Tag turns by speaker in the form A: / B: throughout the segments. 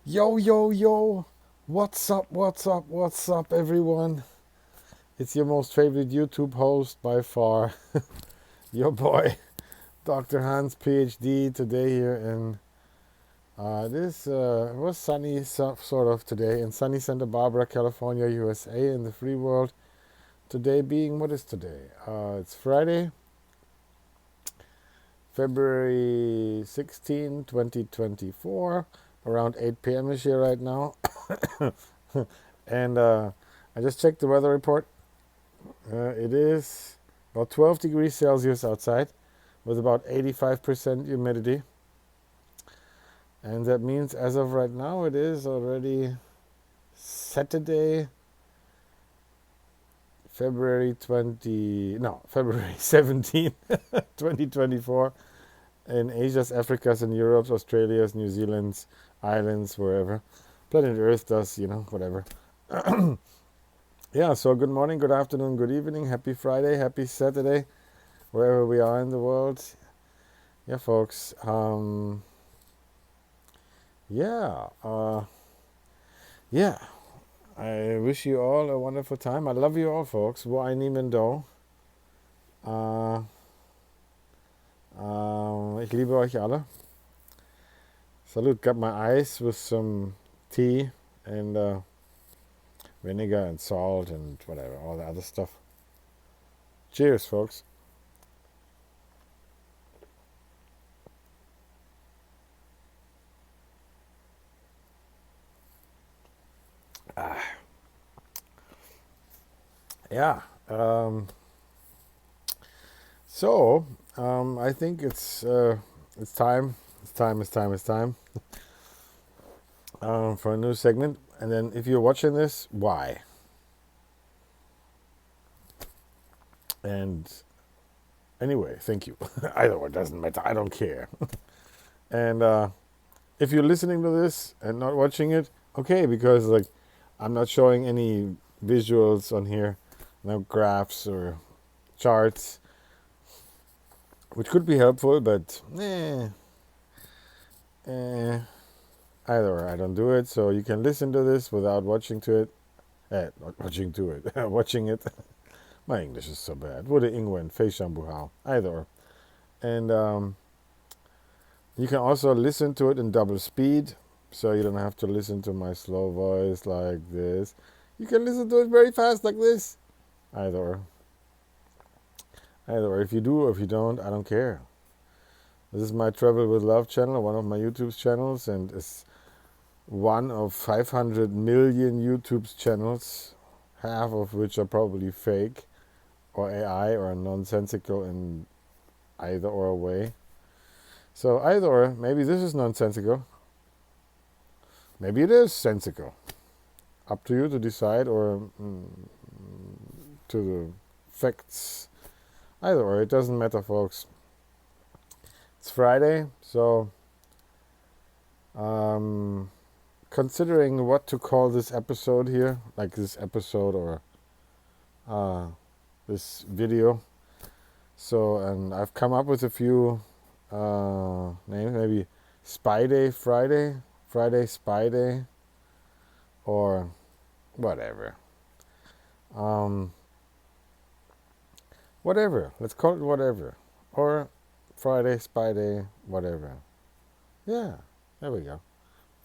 A: Yo, yo, yo! What's up, what's up, everyone? It's your most favorite YouTube host by far, your boy, Dr. Hans, PhD, today here in this was sunny, sort of today, in sunny Santa Barbara, California, USA, in the free world. Today being, what is today? It's Friday, February 16, 2024, around 8 p.m. is here right now. And I just checked the weather report. It is about 12 degrees Celsius outside with about 85% humidity. And that means as of right now, it is already Saturday, February 17, 2024, in Asia's, Africa's, and Europe's, Australia's, New Zealand's, islands, wherever. Planet Earth does, whatever. Yeah, so good morning, good afternoon, good evening, happy Friday, happy Saturday, wherever we are in the world. Yeah, folks. Yeah, yeah. I wish you all a wonderful time. I love you all, folks. Wo ein niemand do. Ich liebe euch alle. Salute. Got my ice with some tea and vinegar and salt and whatever, all the other stuff. Cheers, folks. Yeah. So I think it's time. It's time for a new segment. And then if you're watching this, why? And anyway, thank you. Either way, it doesn't matter. I don't care. And if you're listening to this and not watching it, okay, because like I'm not showing any visuals on here, no graphs or charts, which could be helpful, but either way, I don't do it. So you can listen to this without watching to it. Not watching to it, watching it. My English is so bad. Wurde Ingwen, Feishambuhao. Either or. And you can also listen to it in double speed, so you don't have to listen to my slow voice like this. You can listen to it very fast like this. Either or. Either or. If you do or if you don't, I don't care. This is my Travel with Love channel, one of my YouTube channels, and it's one of 500 million YouTube channels, half of which are probably fake or AI or nonsensical in either or way. So either or, maybe this is nonsensical. Maybe it is sensical. Up to you to decide, or to the facts. Either or, it doesn't matter, folks. It's Friday, so considering what to call this episode here, like this episode or this video. So, and I've come up with a few names, maybe Spyday Friday, Friday Spyday, or whatever. Whatever, let's call it whatever. Or Friday Spyday, whatever. Yeah, there we go.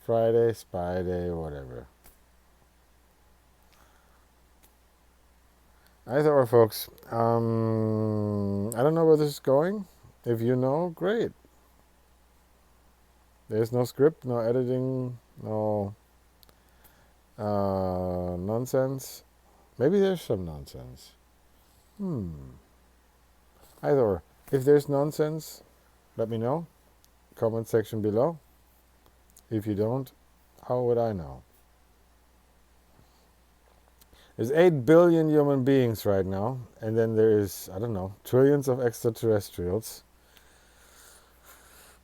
A: Friday Spyday, whatever. Either or, folks. I don't know where this is going. If you know, great. There's no script, no editing, no nonsense. Maybe there's some nonsense. Either or. If there's nonsense, let me know. Comment section below. If you don't, how would I know? There's 8 billion human beings right now, and then there is, I don't know, trillions of extraterrestrials.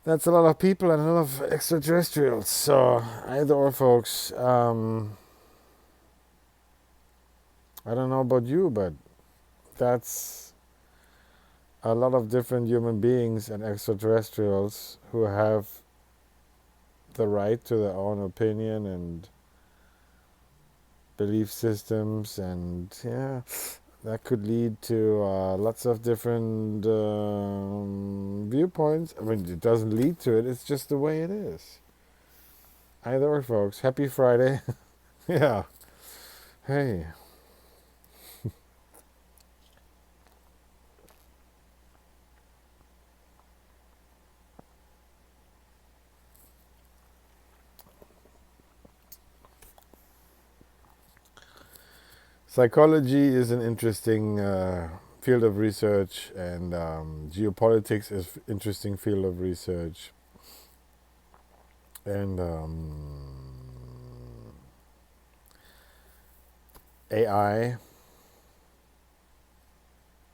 A: That's a lot of people and a lot of extraterrestrials. So either or, folks. I don't know about you, but that's a lot of different human beings and extraterrestrials who have the right to their own opinion and belief systems, and yeah, that could lead to lots of different viewpoints. I mean, it doesn't lead to it, it's just the way it is. Either or, folks. Happy Friday. Yeah. Hey. Psychology is an interesting field of research, and geopolitics is an interesting field of research, and AI,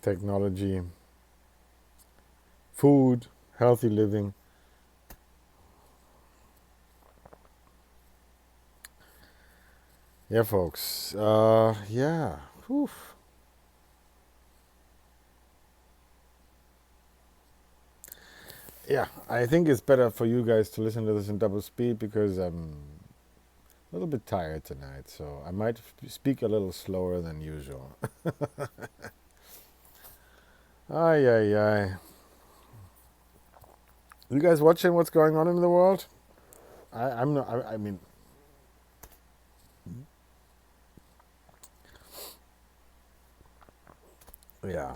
A: technology, food, healthy living. Yeah, folks. Yeah. Whew. Yeah, I think it's better for you guys to listen to this in double speed because I'm a little bit tired tonight, so I might speak a little slower than usual. Ay, ay, ay. You guys watching what's going on in the world? I'm not. I mean, yeah.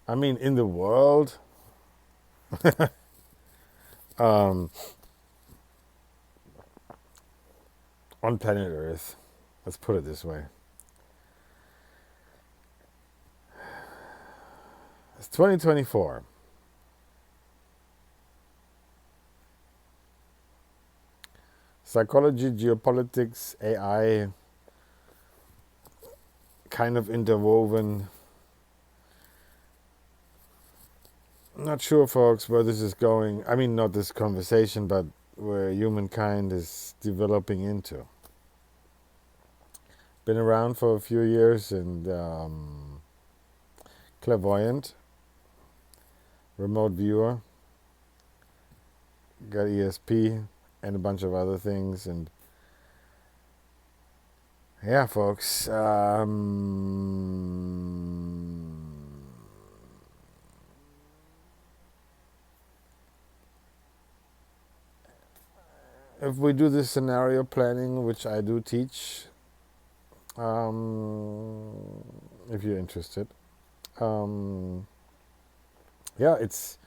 A: I mean, in the world, um, on planet Earth, let's put it this way. It's 2024. Psychology, geopolitics, AI, kind of interwoven. Not sure, folks, where this is going. I mean, not this conversation, but where humankind is developing into. Been around for a few years and clairvoyant, remote viewer, got ESP and a bunch of other things. And yeah, folks, if we do this scenario planning, which I do teach, if you're interested, yeah, it's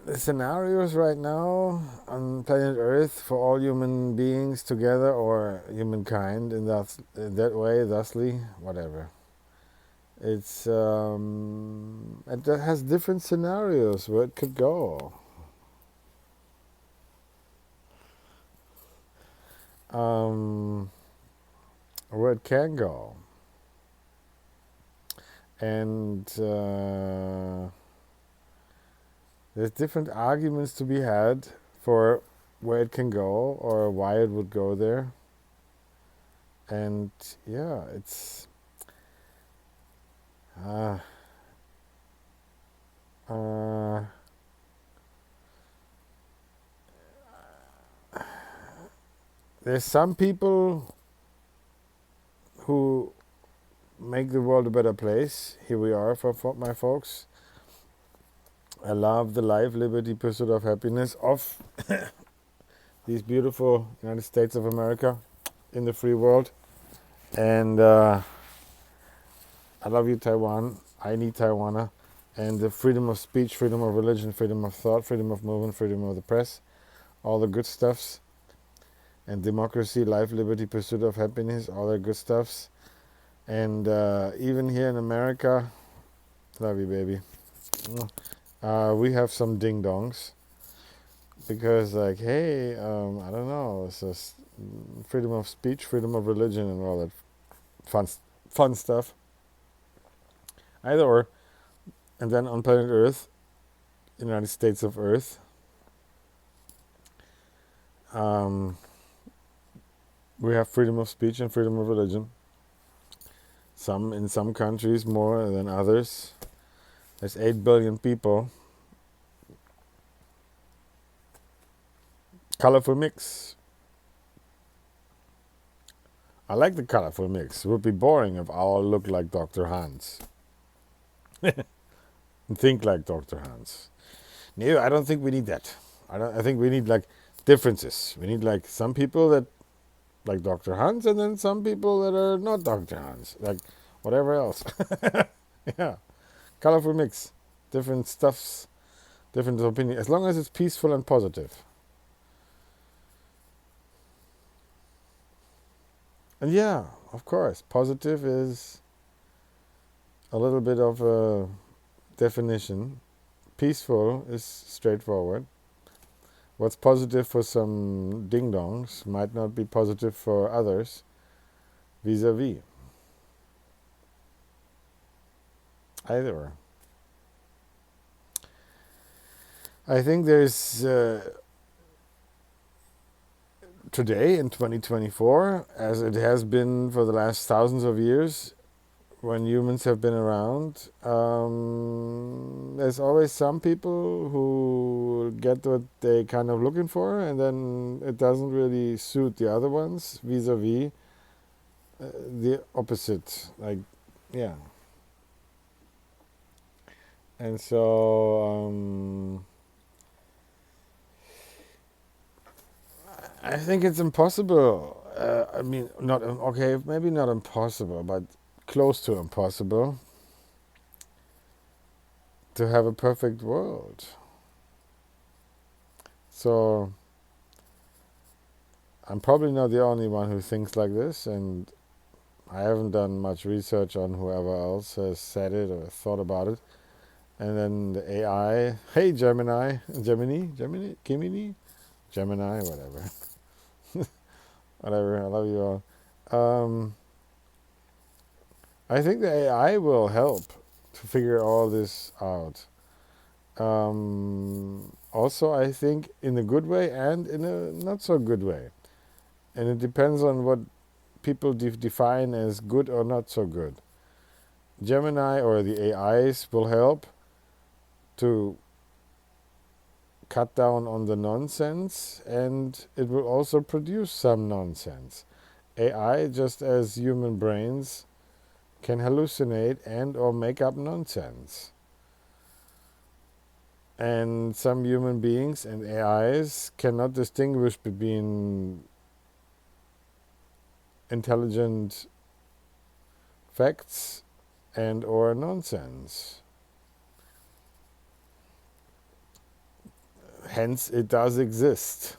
A: the scenarios right now on planet Earth for all human beings together, or humankind in that way, thusly, whatever. It's it has different scenarios where it could go. Where it can go, and there's different arguments to be had for where it can go or why it would go there. And yeah, it's there's some people who make the world a better place. Here we are, for my folks. I love the life, liberty, pursuit of happiness of these beautiful United States of America in the free world. And I love you, Taiwan. I need Taiwan. And the freedom of speech, freedom of religion, freedom of thought, freedom of movement, freedom of the press, all the good stuffs. And democracy, life, liberty, pursuit of happiness, all the good stuffs. And even here in America, love you, baby. We have some ding-dongs. Because, like, hey, I don't know, it's just freedom of speech, freedom of religion, and all that fun stuff. Either or. And then on planet Earth, United States of Earth, we have freedom of speech and freedom of religion. In some countries more than others. There's 8 billion people. Colorful mix. I like the colorful mix. It would be boring if all looked like Dr. Hans and think like Dr. Hans. No, I don't think we need that. I think we need like differences. We need like some people that like Dr. Hans, and then some people that are not Dr. Hans, like whatever else. Yeah, colorful mix, different stuffs, different opinions. As long as it's peaceful and positive. And yeah, of course, positive is a little bit of a definition. Peaceful is straightforward. What's positive for some ding dongs might not be positive for others, vis a vis. Either. I think there's today in 2024, as it has been for the last thousands of years, when humans have been around, there's always some people who get what they kind of looking for, and then it doesn't really suit the other ones, vis-a-vis the opposite. Like, yeah. And so I think it's impossible. I mean, not okay, maybe not impossible, but close to impossible to have a perfect world. So I'm probably not the only one who thinks like this, and I haven't done much research on whoever else has said it or thought about it. And then the AI, hey Gemini, whatever, whatever. I love you all. I think the AI will help to figure all this out. Also, I think in a good way and in a not so good way. And it depends on what people define as good or not so good. Gemini or the AIs will help to cut down on the nonsense, and it will also produce some nonsense. AI, just as human brains, can hallucinate and or make up nonsense. And some human beings and AIs cannot distinguish between intelligent facts and or nonsense. Hence, it does exist.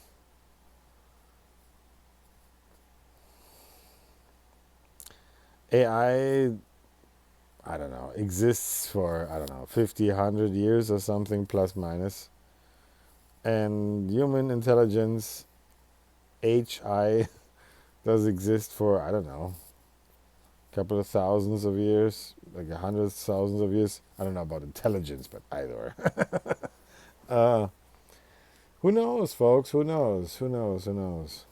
A: AI, I don't know, exists for, 50, 100 years or something, plus minus. And human intelligence, HI, does exist for, I don't know, a couple of thousands of years, like 100,000 of years. I don't know about intelligence, but either. Who knows, folks? Who knows? Who knows? Who knows?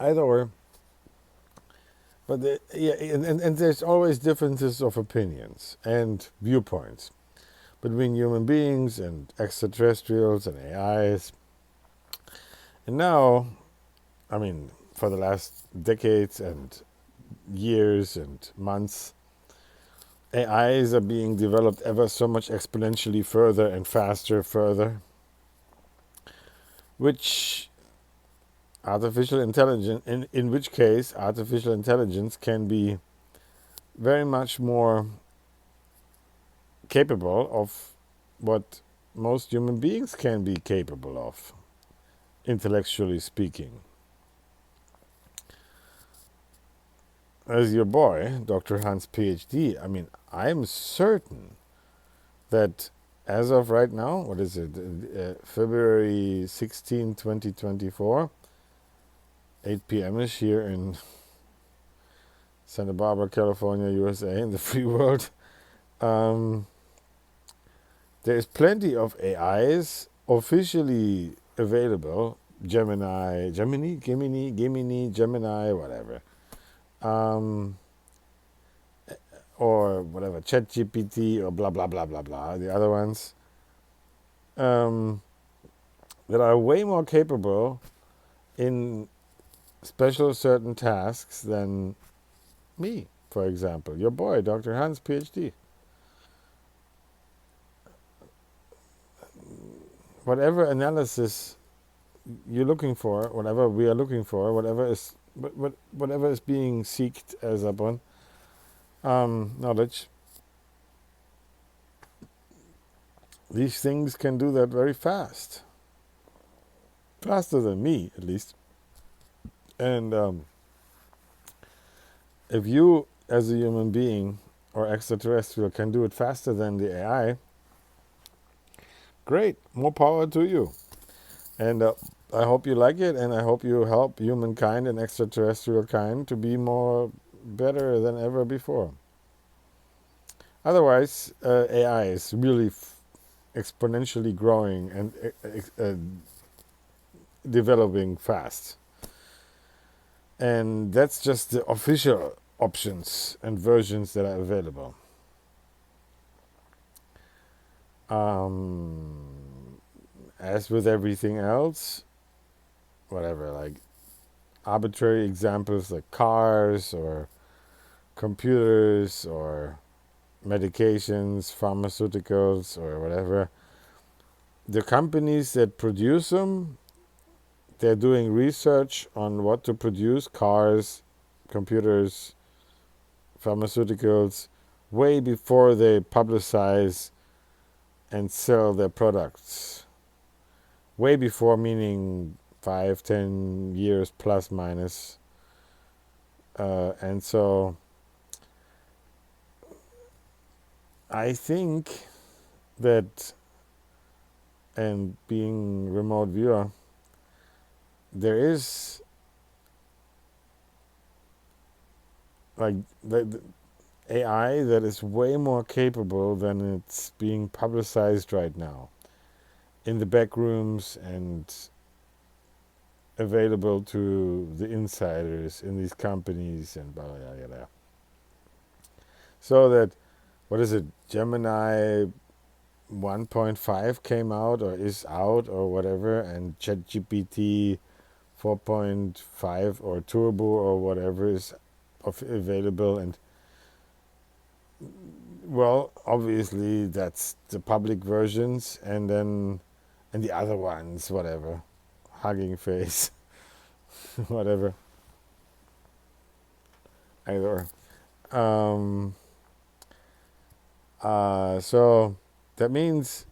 A: Either or. But yeah, and there's always differences of opinions and viewpoints between human beings and extraterrestrials and AIs. And now, I mean, for the last decades and years and months, AIs are being developed ever so much exponentially further and faster further, which artificial intelligence, in which case artificial intelligence can be very much more capable of what most human beings can be capable of, intellectually speaking. As your boy, Dr. Hans PhD, I mean, I'm certain that as of right now, what is it, February 16, 2024, 8 p.m.ish here in Santa Barbara, California, USA, in the free world, there is plenty of AIs officially available. Gemini, whatever. um, or whatever, ChatGPT or blah, blah, blah, blah, blah, the other ones, um, that are way more capable in special certain tasks than me, for example. Your boy, Dr. Hans, PhD. Whatever analysis you're looking for, whatever we are looking for, whatever is being seeked as upon knowledge, these things can do that very fast, faster than me at least. And if you, as a human being or extraterrestrial, can do it faster than the AI, great, more power to you. And I hope you like it, and I hope you help humankind and extraterrestrial kind to be more better than ever before. Otherwise, AI is really exponentially growing and developing fast. And that's just the official options and versions that are available. As with everything else, whatever, like arbitrary examples like cars or computers or medications, pharmaceuticals, or whatever, the companies that produce them, they're doing research on what to produce, cars, computers, pharmaceuticals, way before they publicize and sell their products. Way before, meaning 5-10 years plus minus. And so I think that, and being remote viewer, there is like the AI that is way more capable than it's being publicized right now in the back rooms and available to the insiders in these companies and blah, blah, blah, blah. So that, what is it, Gemini 1.5 came out or is out or whatever, and ChatGPT 4.5 or Turbo or whatever is available. And well, obviously that's the public versions, and the other ones, whatever, Hugging Face, whatever, either. So that means,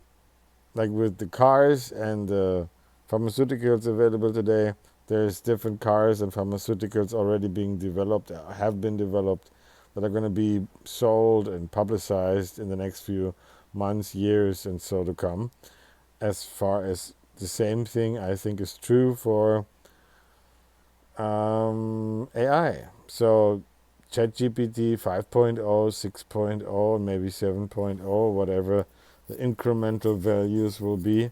A: like with the cars and the pharmaceuticals available today, there's different cars and pharmaceuticals already being developed, have been developed, that are going to be sold and publicized in the next few months, years, and so to come. As far as the same thing, I think, is true for AI. So ChatGPT 5.0, 6.0, maybe 7.0, whatever the incremental values will be,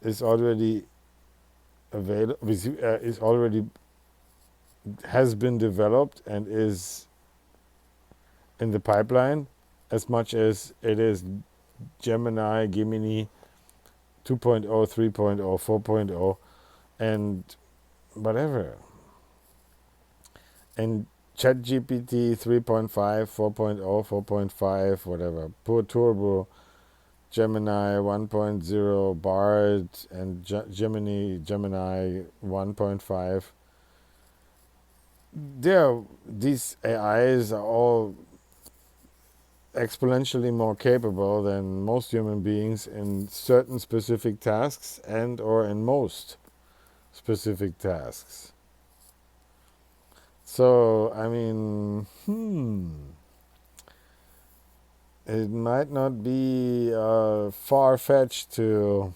A: is already available, is already, has been developed and is in the pipeline, as much as it is Gemini 2.0, 3.0, 4.0, and whatever. And ChatGPT 3.5, 4.0, 4.5, whatever, Poor Turbo, Gemini 1.0, Bard, and Gemini 1.5. These AIs are all exponentially more capable than most human beings in certain specific tasks and or in most specific tasks. So, I mean, it might not be far-fetched to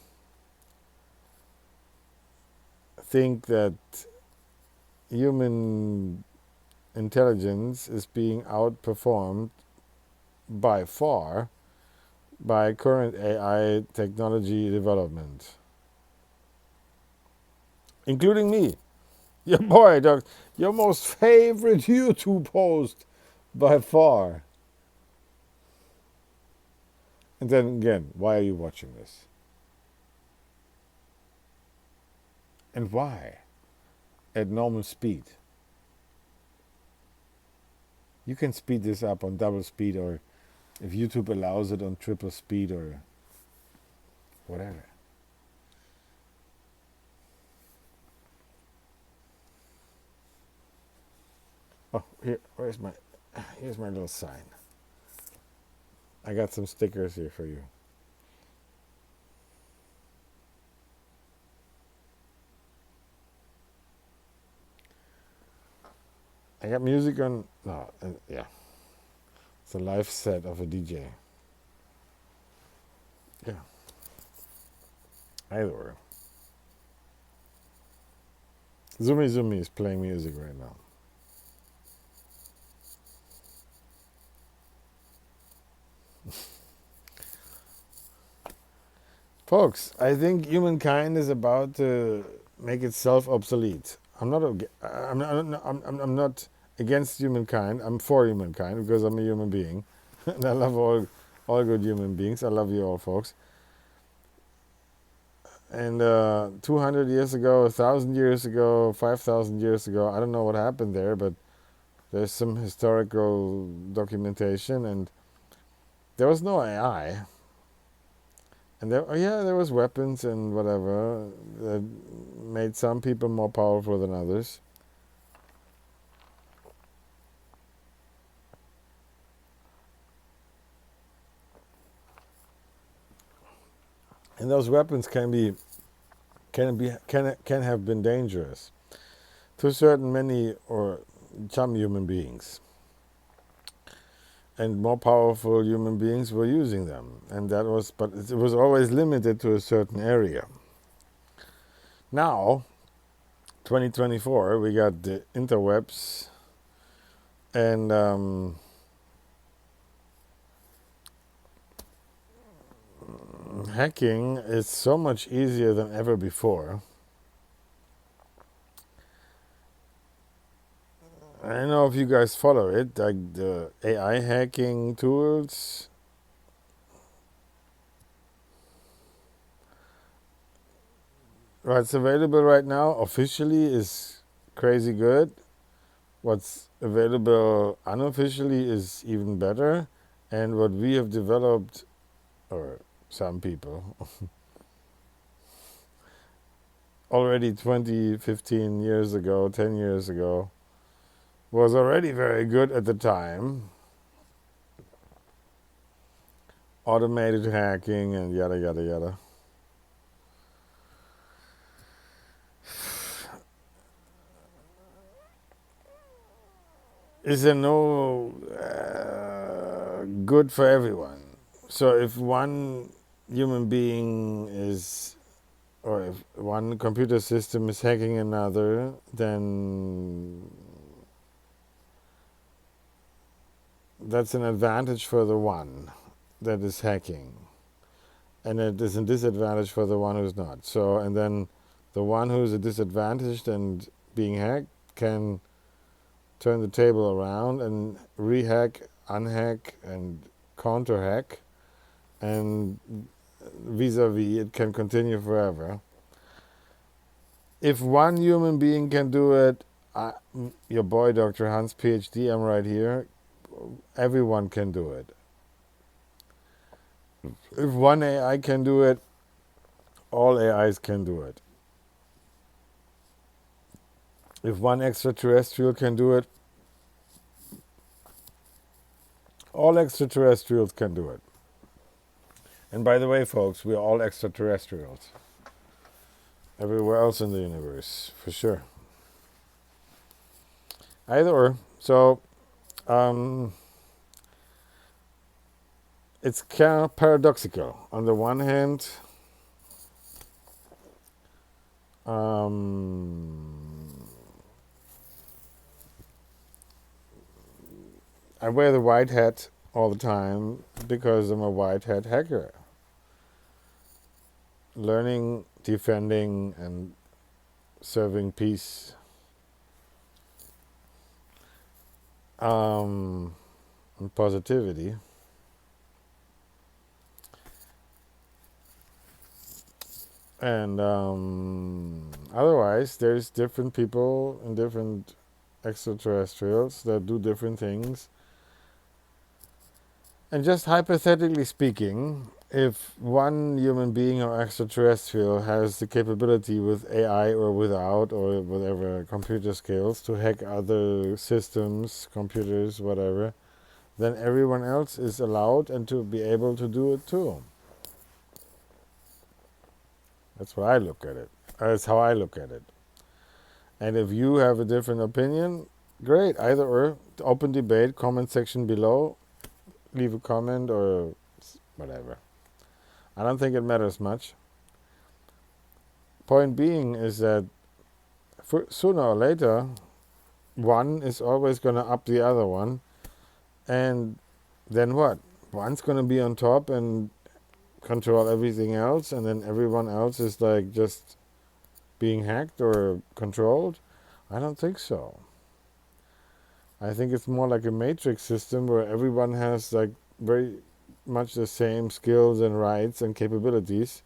A: think that human intelligence is being outperformed by far by current AI technology development, including me. Your boy, Doc, your most favorite YouTube post by far. And then again, why are you watching this? And why? At normal speed. You can speed this up on double speed, or if YouTube allows it, on triple speed or whatever. Oh, here's my little sign. I got some stickers here for you. I got music on. No, yeah, it's a live set of a DJ. Yeah, either way. Zoomy Zoomy is playing music right now. Folks, I think humankind is about to make itself obsolete. I'm not against humankind. I'm for humankind because I'm a human being, and I love all good human beings. I love you all, folks. And 200 years ago, 1,000 years ago, 5,000 years ago, I don't know what happened there, but there's some historical documentation, and there was no AI. And there was weapons and whatever that made some people more powerful than others. And those weapons can have been dangerous to some human beings. And more powerful human beings were using them, but it was always limited to a certain area. Now, 2024, we got the interwebs, and hacking is so much easier than ever before. I don't know if you guys follow it, like the AI hacking tools. What's available right now officially is crazy good. What's available unofficially is even better. And what we have developed, or some people, already 20, 15 years ago, 10 years ago, was already very good at the time. Automated hacking and yada, yada, yada. Is no good for everyone. So if one human being or if one computer system is hacking another, then that's an advantage for the one that is hacking, and it is a disadvantage for the one who's not. So, and then the one who's disadvantaged and being hacked can turn the table around and rehack, unhack, and counter-hack, and vis-a-vis, it can continue forever. If one human being can do it, your boy Dr. Hans, PhD, I'm right here, everyone can do it. If one AI can do it, all AIs can do it. If one extraterrestrial can do it, all extraterrestrials can do it. And by the way, folks, we're all extraterrestrials. Everywhere else in the universe, for sure. Either or. So, it's kind of paradoxical. On the one hand, I wear the white hat all the time because I'm a white hat hacker. Learning, defending, and serving peace and positivity. And otherwise, there's different people and different extraterrestrials that do different things. And just hypothetically speaking, if one human being or extraterrestrial has the capability with AI or without or whatever computer skills to hack other systems, computers, whatever, then everyone else is allowed and to be able to do it too. That's what I look at it. That's how I look at it. And if you have a different opinion, great. Either or. Open debate, comment section below. Leave a comment or whatever. I don't think it matters much. Point being is that sooner or later, one is always going to up the other one. And then what? One's going to be on top and control everything else, and then everyone else is like just being hacked or controlled? I don't think so. I think it's more like a matrix system where everyone has like very much the same skills and rights and capabilities,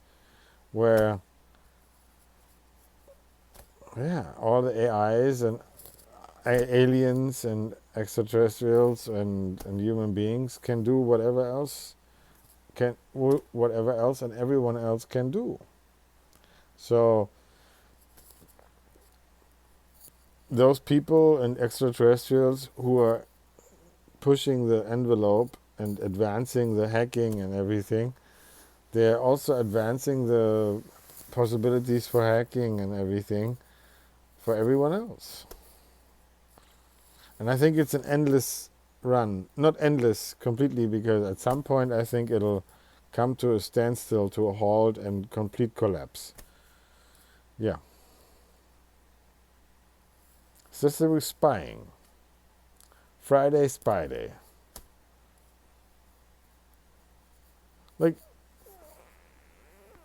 A: where all the AIs and aliens and extraterrestrials and human beings can do whatever else and everyone else can do. So those people and extraterrestrials who are pushing the envelope and advancing the hacking and everything, they're also advancing the possibilities for hacking and everything for everyone else. And I think it's an endless run. Not endless completely, because at some point I think it'll come to a standstill, to a halt and complete collapse. Yeah. Sister was spying. Friday, Spyday. Like,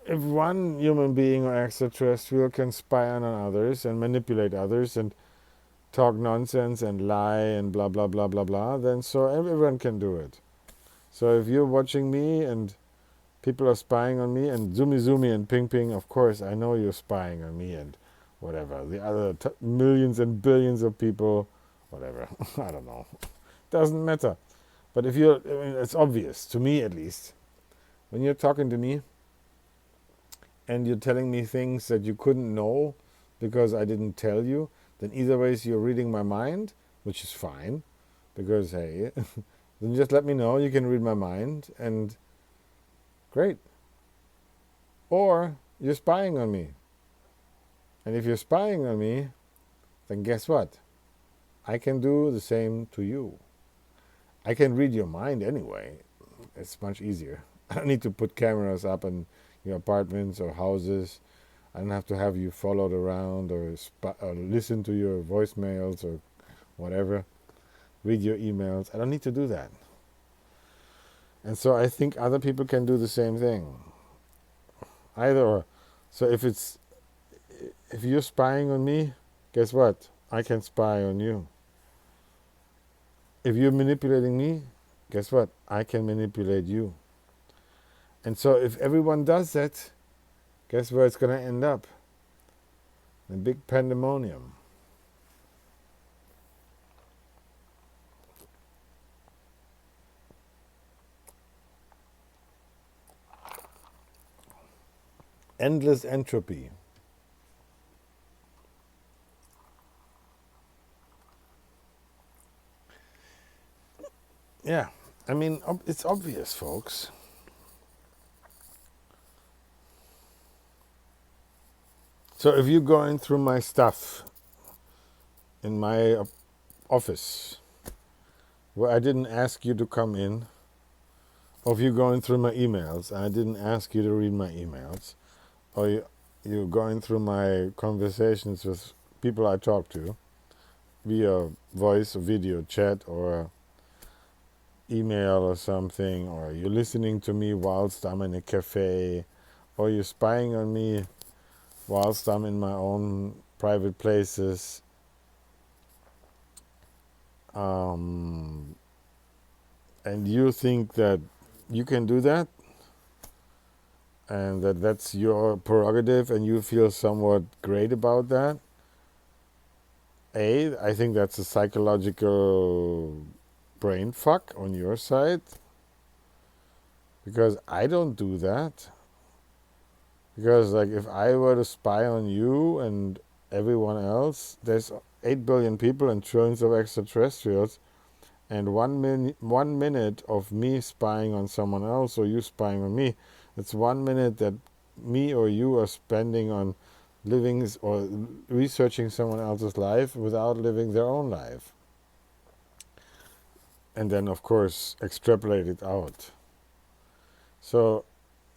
A: if one human being or extraterrestrial can spy on others and manipulate others and talk nonsense and lie and blah, blah, blah, blah, blah, then so everyone can do it. So if you're watching me and people are spying on me and zoomy and ping, of course, I know you're spying on me and whatever. The other millions and billions of people, whatever. I don't know. Doesn't matter. But if you're, it's obvious, to me at least, when you're talking to me and you're telling me things that you couldn't know because I didn't tell you, then either ways you're reading my mind, which is fine, because hey, then just let me know you can read my mind, and great. Or you're spying on me. And if you're spying on me, then guess what? I can do the same to you. I can read your mind anyway. It's much easier. I don't need to put cameras up in your apartments or houses. I don't have to have you followed around or listen to your voicemails or whatever. Read your emails. I don't need to do that. And so I think other people can do the same thing. Either or. So if you're spying on me, guess what? I can spy on you. If you're manipulating me, guess what? I can manipulate you. And so if everyone does that, guess where it's going to end up? A big pandemonium. Endless entropy. Yeah, I mean, it's obvious, folks. So if you're going through my stuff in my office where I didn't ask you to come in, or if you're going through my emails and I didn't ask you to read my emails, or you're going through my conversations with people I talk to via voice or video chat or email or something, or you're listening to me whilst I'm in a cafe, or you're spying on me whilst I'm in my own private places, um, and you think that you can do that, and that's your prerogative, and you feel somewhat great about that. I think that's a psychological brain fuck on your side, because I don't do that. Because like if I were to spy on you and everyone else, there's 8 billion people and trillions of extraterrestrials, and 1 minute of me spying on someone else or you spying on me, it's 1 minute that me or you are spending on living or researching someone else's life without living their own life. And then of course extrapolate it out. So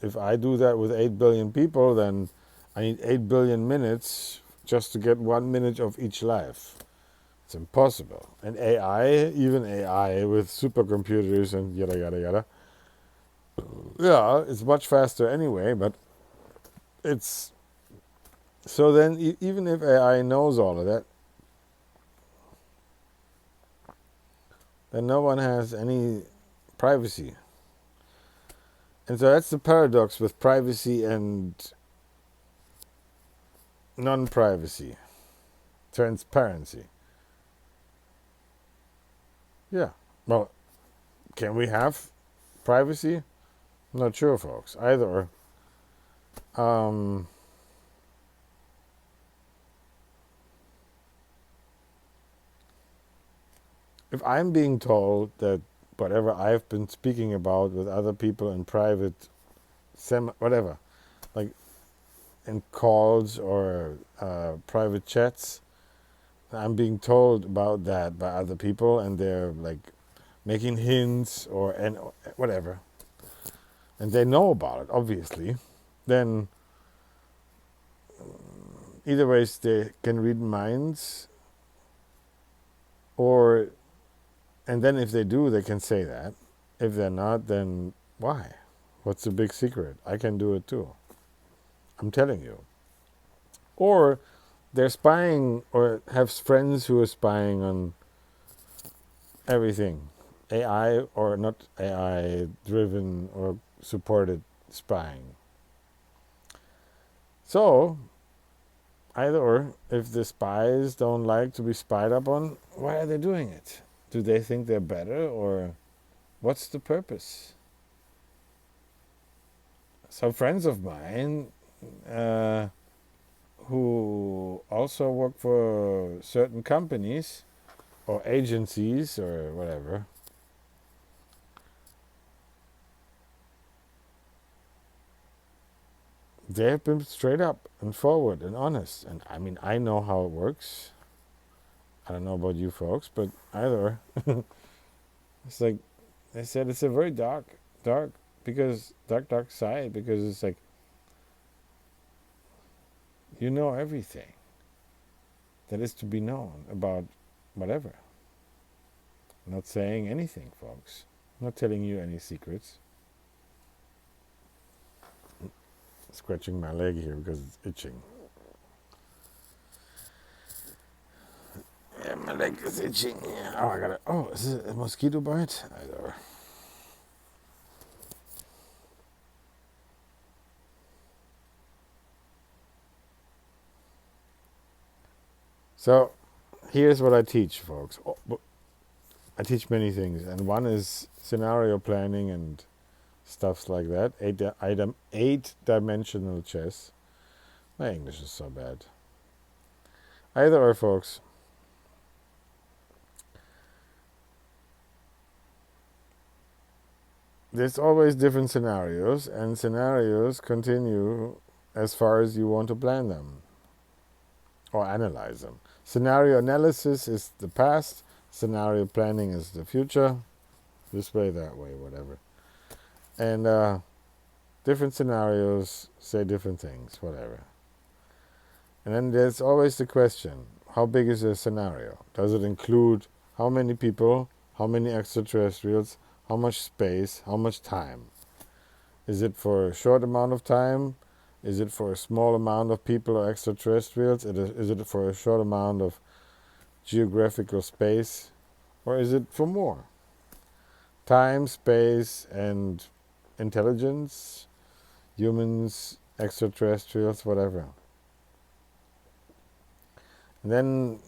A: if I do that with 8 billion people, then I need 8 billion minutes just to get 1 minute of each life. It's impossible. And AI, even AI with supercomputers and yada yada yada, yeah, it's much faster anyway, but it's... So then even if AI knows all of that, then no one has any privacy. And so that's the paradox with privacy and non-privacy, transparency. Yeah. Well, can we have privacy? I'm not sure, folks. Either. Um, if I'm being told that whatever I've been speaking about with other people in private, whatever, like in calls or private chats, I'm being told about that by other people, and they're like making hints and whatever, and they know about it, obviously, then either ways they can read minds, or... And then if they do, they can say that. If they're not, then why? What's the big secret? I can do it too. I'm telling you. Or they're spying or have friends who are spying on everything. AI or not AI driven or supported spying. So, either or, if the spies don't like to be spied up on, why are they doing it? Do they think they're better, or what's the purpose? Some friends of mine who also work for certain companies or agencies or whatever, they have been straight up and forward and honest. And I mean, I know how it works. I don't know about you folks, but either. It's like they said, it's a very dark side, because it's like you know everything that is to be known about whatever. I'm not saying anything, folks. I'm not telling you any secrets. Scratching my leg here because it's itching. Yeah, my leg is itching. Yeah. Oh, I got it. Oh, is it a mosquito bite? I don't know. So, here's what I teach, folks. I teach many things, and one is scenario planning and stuffs like that. Eight-dimensional chess. My English is so bad. Either or, folks. There's always different scenarios, and scenarios continue as far as you want to plan them or analyze them. Scenario analysis is the past, scenario planning is the future, this way, that way, whatever. And different scenarios say different things, whatever. And then there's always the question, how big is the scenario? Does it include how many people, how many extraterrestrials, how much space, how much time? Is it for a short amount of time? Is it for a small amount of people or extraterrestrials? Is it for a short amount of geographical space? Or is it for more? Time, space, and intelligence, humans, extraterrestrials, whatever. And then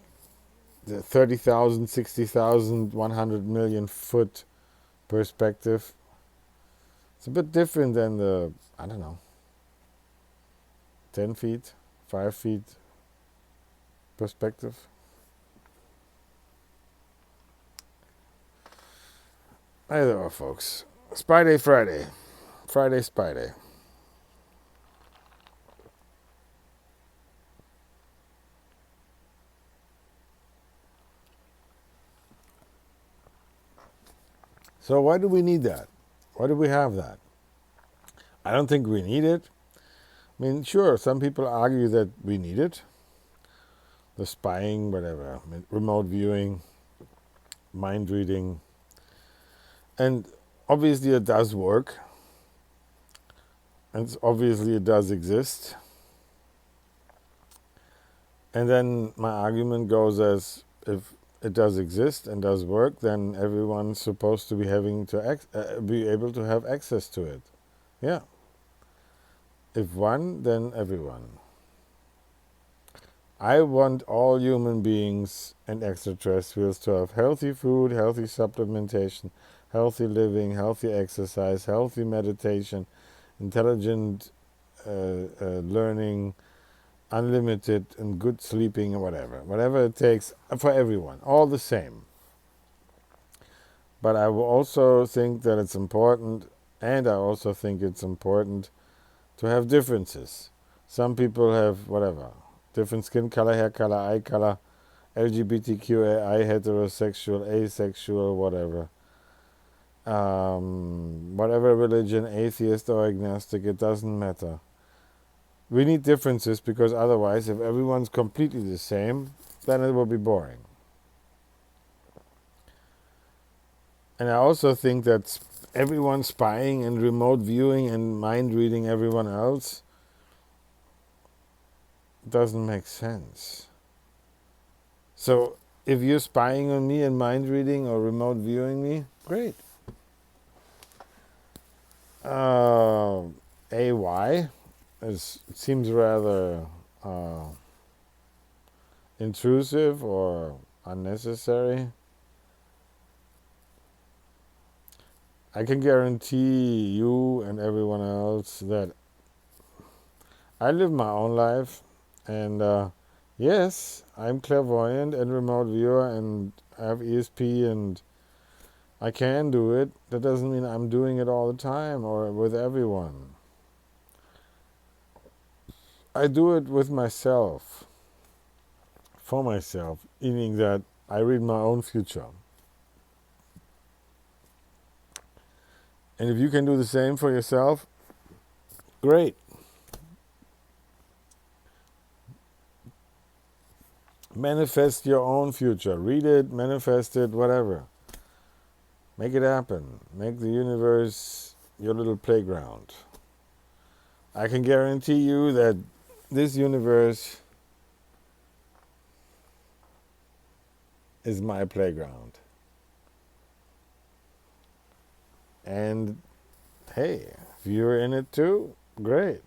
A: the 30,000, 60,000, 100 million foot perspective. It's a bit different than the, I don't know, 10 feet, 5 feet perspective. Either way, folks. Spyday Friday. Friday Spyday. So why do we need that? Why do we have that? I don't think we need it. I mean, sure, some people argue that we need it. The spying, whatever, remote viewing, mind reading. And obviously it does work. And obviously it does exist. And then my argument goes as, if it does exist and does work, then everyone's supposed to be having to be able to have access to it. Yeah. If one, then everyone. I want all human beings and extraterrestrials to have healthy food, healthy supplementation, healthy living, healthy exercise, healthy meditation, intelligent learning, unlimited and good sleeping, or whatever it takes for everyone, all the same. But I will also think that it's important, and I also think it's important to have differences. Some people have different skin color, hair color, eye color, LGBTQAI, heterosexual, asexual, whatever. Whatever religion, atheist or agnostic, it doesn't matter. We need differences, because otherwise, if everyone's completely the same, then it will be boring. And I also think that everyone spying and remote viewing and mind reading everyone else doesn't make sense. So if you're spying on me and mind reading or remote viewing me, great. AY seems rather intrusive or unnecessary. I can guarantee you and everyone else that I live my own life, and yes, I'm clairvoyant and remote viewer and I have ESP and I can do it. That doesn't mean I'm doing it all the time or with everyone. I do it with myself, for myself, meaning that I read my own future. And if you can do the same for yourself, great. Manifest your own future. Read it, manifest it, whatever. Make it happen. Make the universe your little playground. I can guarantee you that this universe is my playground. And hey, if you're in it too, great.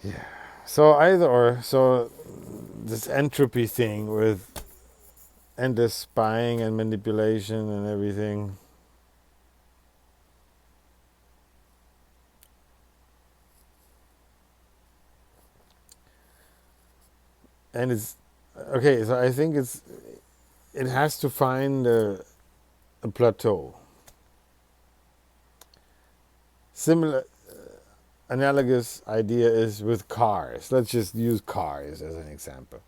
A: Yeah. So either or, so this entropy thing with endless spying and manipulation and everything. And it's okay, so I think it has to find a plateau. Similar analogous idea is with cars. Let's just use cars as an example.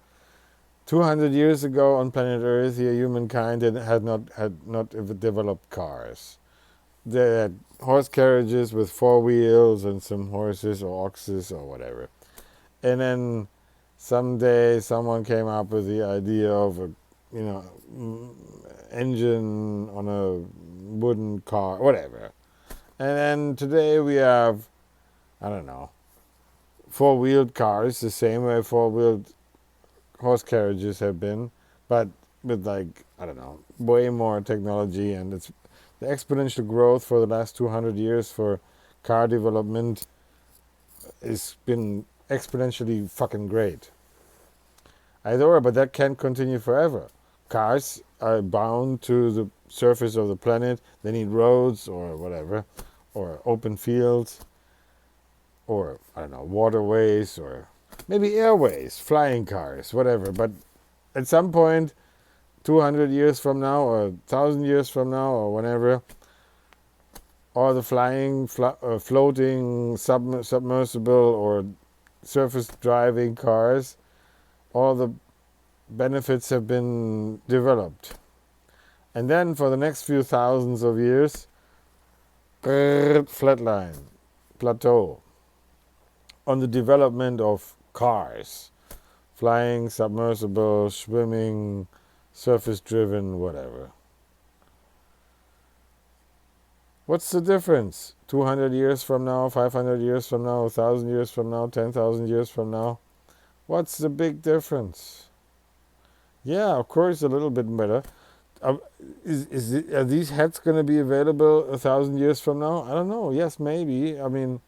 A: 200 years ago on planet Earth, here humankind had not developed cars. They had horse carriages with 4 wheels and some horses or oxes or whatever. And then someday someone came up with the idea of a engine on a wooden car, whatever. And then today we have, I don't know, four-wheeled cars, the same way four-wheeled horse carriages have been, but with like, I don't know, way more technology, and it's the exponential growth for the last 200 years for car development has been exponentially fucking great. Either or, but that can't continue forever. Cars are bound to the surface of the planet. They need roads or whatever, or open fields, or I don't know, waterways, or maybe airways, flying cars, whatever. But at some point, 200 years from now, or 1,000 years from now, or whenever, all the flying, floating, submersible, or surface driving cars, all the benefits have been developed. And then for the next few thousands of years, flatline, plateau, on the development of cars, flying, submersible, swimming, surface-driven, whatever. What's the difference? 200 years from now, 500 years from now, 1,000 years from now, 10,000 years from now? What's the big difference? Yeah, of course, a little bit better. Are these hats going to be available 1,000 years from now? I don't know. Yes, maybe. I mean,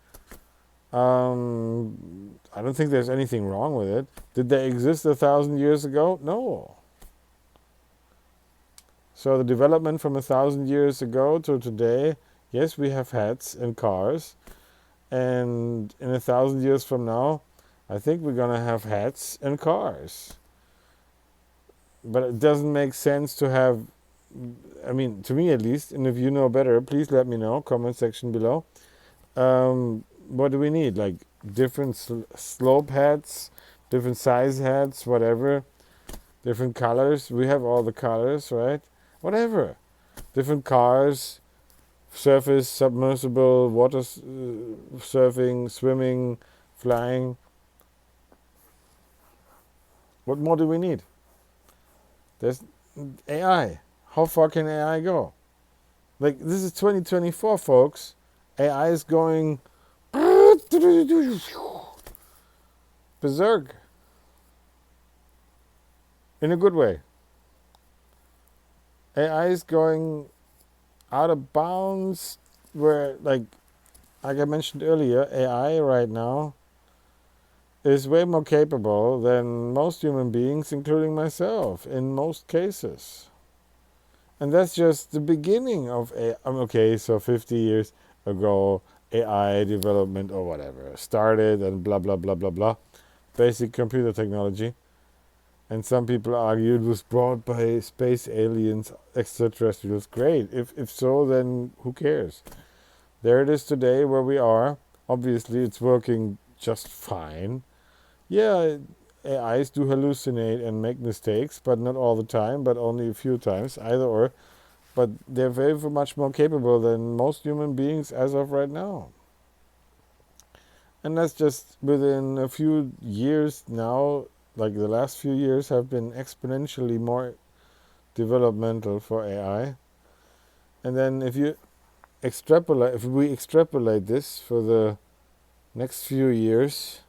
A: I don't think there's anything wrong with it. Did they exist 1,000 years ago? No. So the development from 1,000 years ago to today, yes, we have hats and cars. And in 1,000 years from now, I think we're going to have hats and cars. But it doesn't make sense to have, I mean, to me at least, and if you know better, please let me know, comment section below. What do we need? Like different slope hats, different size hats, whatever, different colors. We have all the colors, right? Whatever. Different cars, surface, submersible, water surfing, swimming, flying. What more do we need? There's AI. How far can AI go? Like, this is 2024, folks. AI is going berserk. In a good way. AI is going out of bounds where, like I mentioned earlier, AI right now is way more capable than most human beings, including myself, in most cases. And that's just the beginning of AI. Okay, so 50 years ago, AI development or whatever started and blah, blah, blah, blah, blah. Basic computer technology. And some people argue it was brought by space aliens, extraterrestrials. Great. If so, then who cares? There it is today where we are. Obviously, it's working just fine. Yeah, AIs do hallucinate and make mistakes, but not all the time, but only a few times, either or. But they're very much more capable than most human beings as of right now. And that's just within a few years now, like the last few years have been exponentially more developmental for AI. And then if we extrapolate this for the next few years,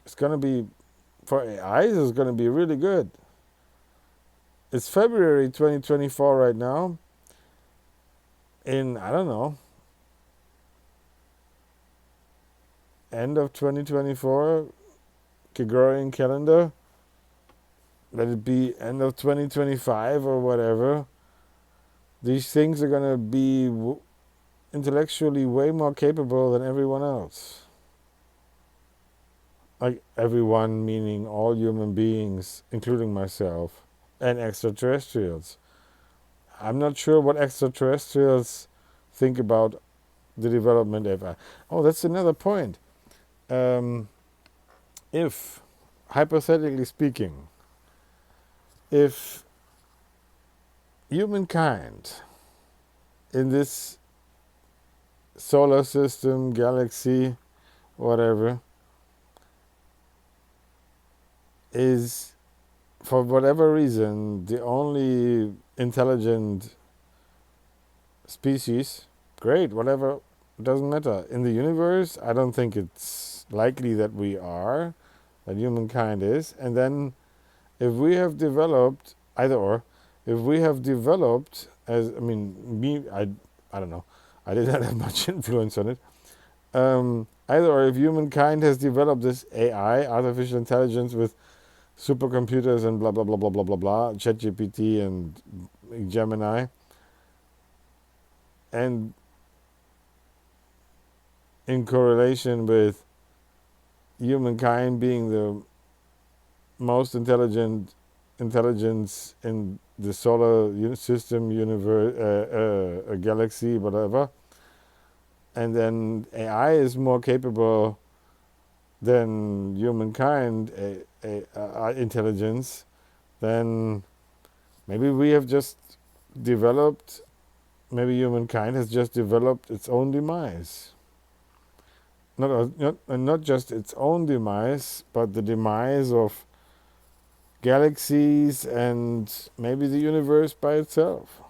A: it's going to be, for AIs, it's going to be really good. It's February 2024 right now. In, I don't know, end of 2024, Gregorian calendar, let it be end of 2025 or whatever, these things are going to be intellectually way more capable than everyone else. Like everyone, meaning all human beings, including myself, and extraterrestrials. I'm not sure what extraterrestrials think about the development of AI. Oh, that's another point. If, hypothetically speaking, if humankind in this solar system, galaxy, whatever, is, for whatever reason, the only intelligent species, great, whatever, doesn't matter. In the universe, I don't think it's likely that we are, that humankind is. And then if we have developed, either or, if we have developed, as I mean, me, I don't know, I did not have much influence on it. Either or, if humankind has developed this AI, artificial intelligence, with supercomputers and blah blah blah blah blah blah blah, ChatGPT and Gemini, and in correlation with humankind being the most intelligent intelligence in the solar system, universe, galaxy, whatever, and then AI is more capable than humankind intelligence, then maybe we have just developed, maybe humankind has just developed its own demise. Not just its own demise, but the demise of galaxies and maybe the universe by itself.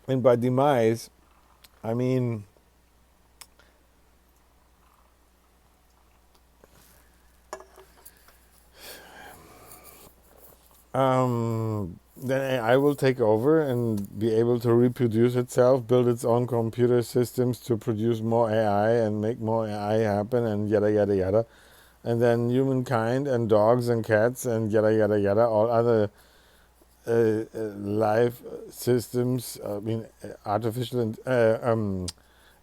A: And by demise, I mean then AI will take over and be able to reproduce itself, build its own computer systems to produce more AI and make more AI happen, and yada yada yada. And then humankind and dogs and cats and yada yada yada, all other life systems, artificial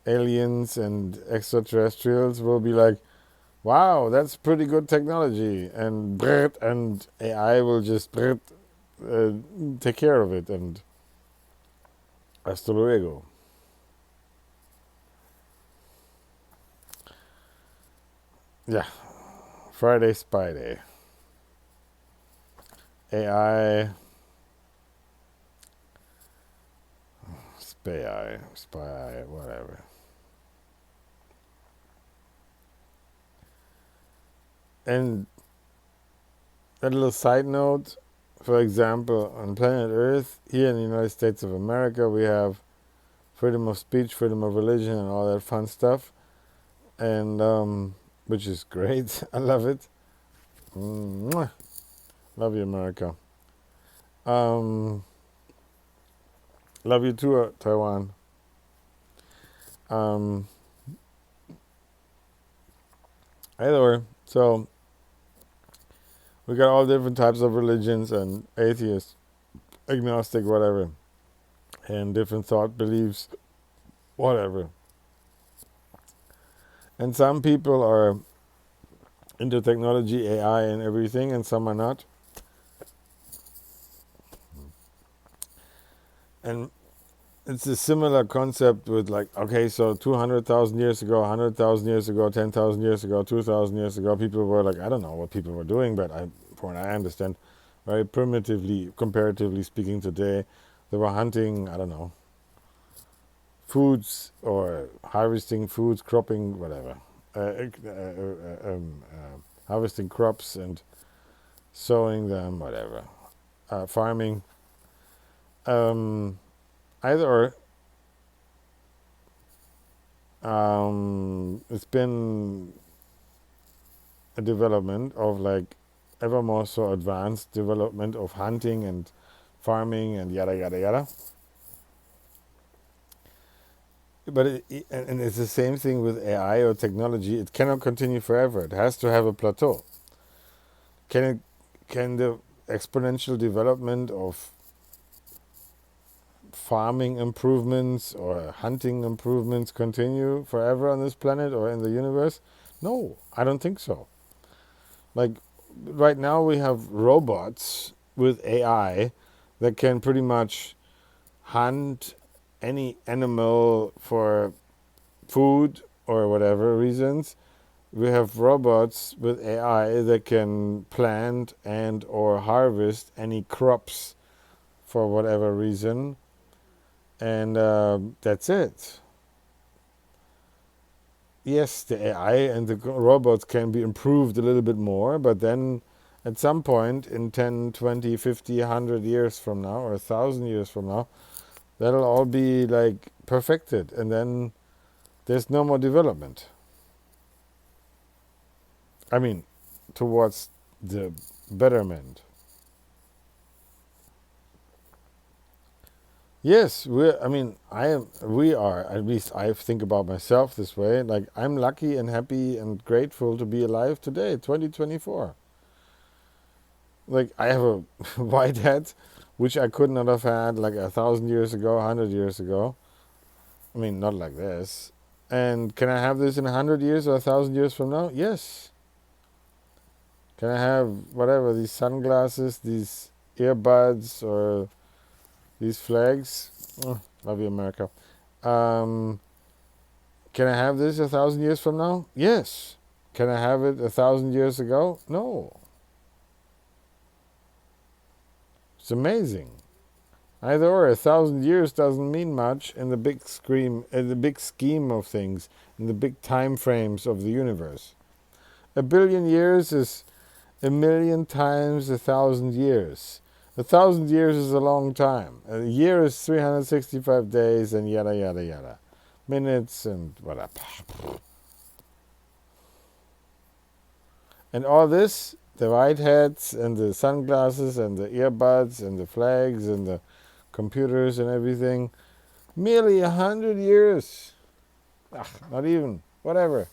A: aliens and extraterrestrials will be like, wow, that's pretty good technology, and AI will just take care of it, and hasta luego. Yeah, Friday Spyday. AI, spy, whatever. And a little side note, for example, on planet Earth, here in the United States of America, we have freedom of speech, freedom of religion, and all that fun stuff, and which is great. I love it. Mwah. Love you, America. Um, love you too, Taiwan. Um, either way, so we got all different types of religions and atheists, agnostic, whatever, and different thought beliefs, whatever. And some people are into technology, AI, and everything, and some are not. And it's a similar concept with, like, okay, so 200,000 years ago, 100,000 years ago, 10,000 years ago, 2,000 years ago, people were like, I don't know what people were doing, but from what I understand, very primitively, comparatively speaking, today, they were hunting, I don't know, foods or harvesting foods, cropping, whatever, harvesting crops and sowing them, whatever, farming. Either or, it's been a development of, like, ever more so advanced development of hunting and farming and yada yada yada. But and it's the same thing with AI or technology. It cannot continue forever. It has to have a plateau. Can the exponential development of farming improvements or hunting improvements continue forever on this planet or in the universe? No, I don't think so. Like, right now we have robots with AI that can pretty much hunt any animal for food or whatever reasons. We have robots with AI that can plant and or harvest any crops for whatever reason, and that's it. Yes, the AI and the robots can be improved a little bit more, but then At some point in 10, 20, 50, 100 years from now, or 1,000 years from now, that'll all be like perfected, and then there's no more development. I mean, towards the betterment. Yes, we are, at least I think about myself this way, like I'm lucky and happy and grateful to be alive today, 2024. Like I have a white hat, which I could not have had like 1,000 years ago, 100 years ago. I mean, not like this. And can I have this in 100 years or 1,000 years from now? Yes. Can I have whatever, these sunglasses, these earbuds, or these flags? Oh, love you, America. Um, can I have this 1,000 years from now? Yes. Can I have it 1,000 years ago? No. It's amazing. Either or, 1,000 years doesn't mean much in the big scheme of things, in the big time frames of the universe. 1,000,000,000 years is 1,000,000 times 1,000 years. 1,000 years is a long time. A year is 365 days and yada yada yada, minutes and whatever. And all this, the white hats and the sunglasses and the earbuds and the flags and the computers and everything, merely 100 years. Not even, whatever.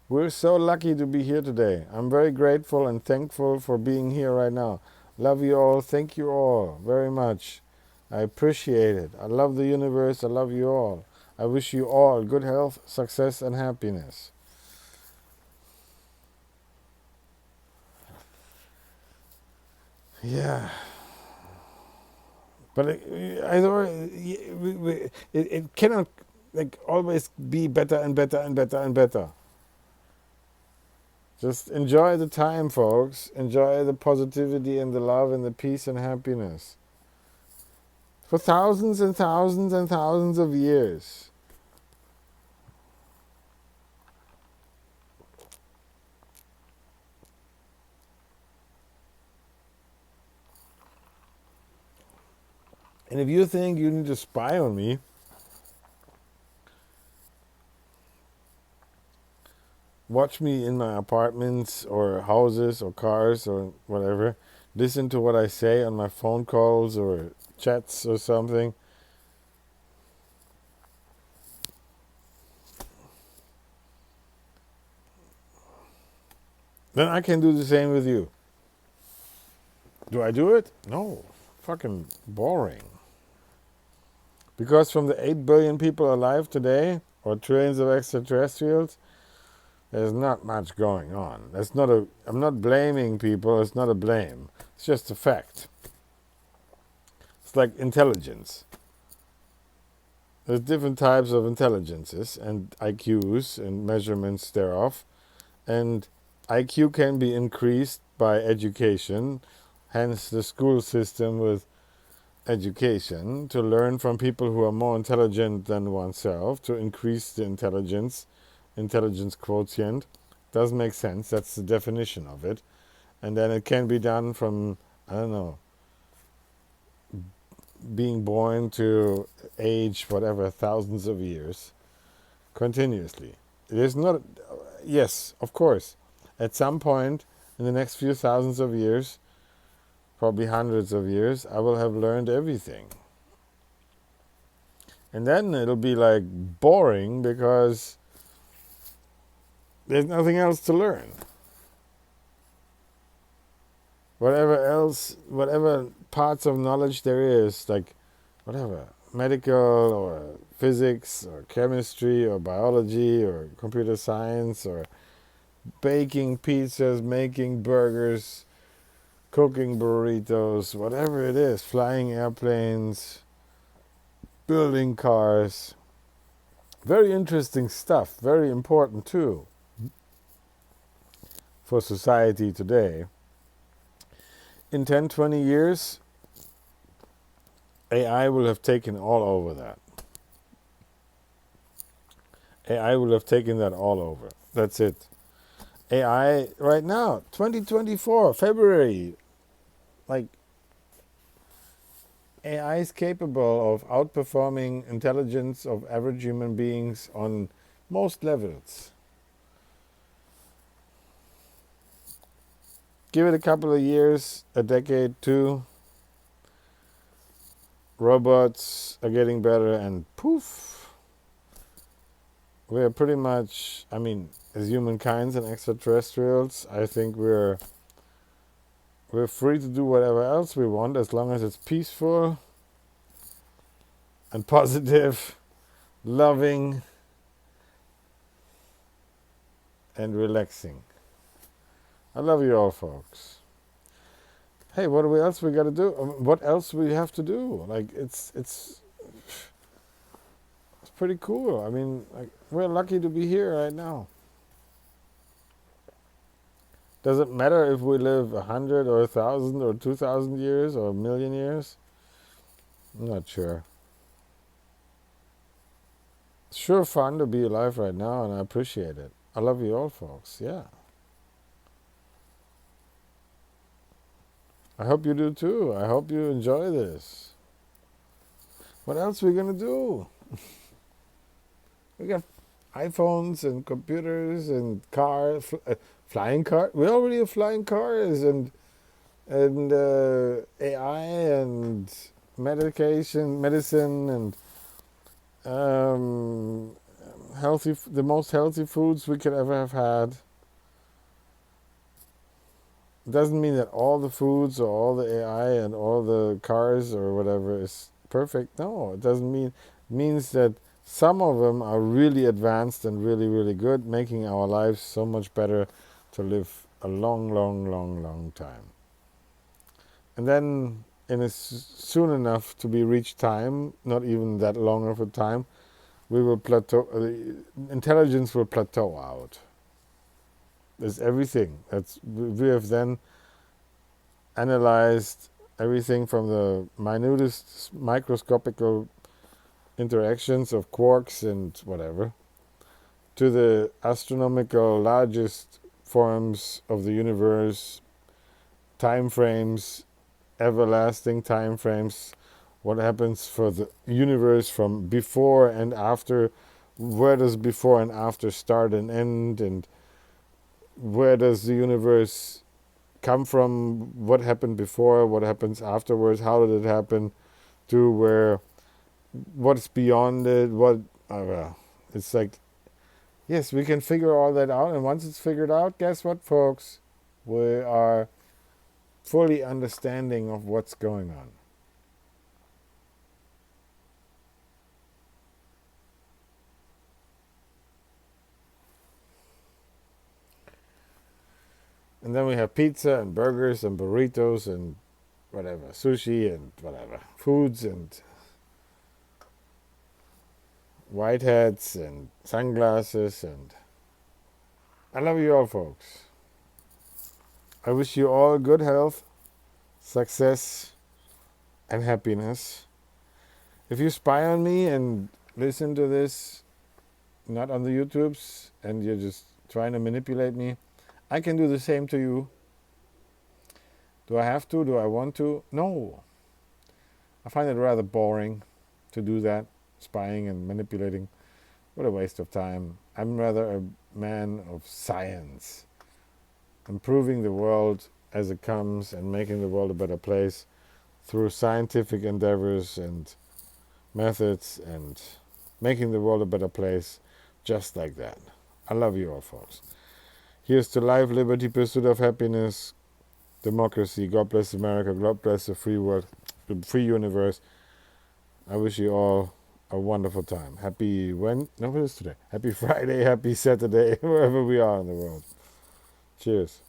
A: We're so lucky to be here today. I'm very grateful and thankful for being here right now. Love you all. Thank you all very much. I appreciate it. I love the universe. I love you all. I wish you all good health, success, and happiness. Yeah. But it cannot like always be better and better and better and better. Just enjoy the time, folks. Enjoy the positivity and the love and the peace and happiness. For thousands and thousands and thousands of years. And if you think you need to spy on me, watch me in my apartments or houses or cars or whatever. Listen to what I say on my phone calls or chats or something. Then I can do the same with you. Do I do it? No. Fucking boring. Because from the 8 billion people alive today, or trillions of extraterrestrials, there's not much going on. I'm not blaming people, it's not a blame. It's just a fact. It's like intelligence. There's different types of intelligences and IQs and measurements thereof. And IQ can be increased by education, hence the school system with education, to learn from people who are more intelligent than oneself, to increase the intelligence quotient. Doesn't make sense, that's the definition of it. And then it can be done from, I don't know, being born to age whatever, thousands of years, continuously. It is not, yes, of course, at some point in the next few thousands of years, probably hundreds of years, I will have learned everything. And then it'll be like boring because there's nothing else to learn. Whatever parts of knowledge there is, like whatever, medical or physics or chemistry or biology or computer science or baking pizzas, making burgers, cooking burritos, whatever it is, flying airplanes, building cars. Very interesting stuff, very important too for society today. In 10, 20 years, AI will have taken all over that. AI will have taken that all over. That's it. AI right now, 2024, February. Like, AI is capable of outperforming intelligence of average human beings on most levels. Give it a couple of years, a decade, two, robots are getting better, and poof, we're pretty much, I mean, as humankinds and extraterrestrials, I think we're free to do whatever else we want as long as it's peaceful and positive, loving, and relaxing. I love you all, folks. Hey, what else we got to do? What else we have to do? Like, it's pretty cool. I mean, like, we're lucky to be here right now. Does it matter if we live 100 or 1,000 or 2,000 years or a million years? I'm not sure. It's sure fun to be alive right now, and I appreciate it. I love you all, folks. Yeah. I hope you do too. I hope you enjoy this. What else are we going to do? We got iPhones and computers and cars, flying cars. We already have flying cars and AI and medicine and the most healthy foods we could ever have had. It doesn't mean that all the foods or all the AI and all the cars or whatever is perfect. No, it doesn't mean. It means that some of them are really advanced and really, really good, making our lives so much better to live a long, long, long, long time. And then, soon enough to be reached time, not even that long of a time, we will plateau. Intelligence will plateau out. There's everything. We have then analyzed everything from the minutest microscopical interactions of quarks and whatever to the astronomical largest forms of the universe, time frames, everlasting time frames, what happens for the universe from before and after, where does before and after start and end, and where does the universe come from, what happened before, what happens afterwards, how did it happen, to where, what's beyond it, it's like, yes, we can figure all that out, and once it's figured out, guess what, folks? We are fully understanding of what's going on. And then we have pizza and burgers and burritos and whatever, sushi and whatever, foods and white hats and sunglasses, and I love you all, folks. I wish you all good health, success, and happiness. If you spy on me and listen to this, not on the YouTubes, and you're just trying to manipulate me, I can do the same to you. Do I have to? Do I want to? No. I find it rather boring to do that, spying and manipulating. What a waste of time. I'm rather a man of science, improving the world as it comes and making the world a better place through scientific endeavors and methods, and making the world a better place just like that. I love you all, folks. Here's to life, liberty, pursuit of happiness, democracy. God bless America. God bless the free world, the free universe. I wish you all a wonderful time. What is today? Happy Friday, happy Saturday, wherever we are in the world. Cheers.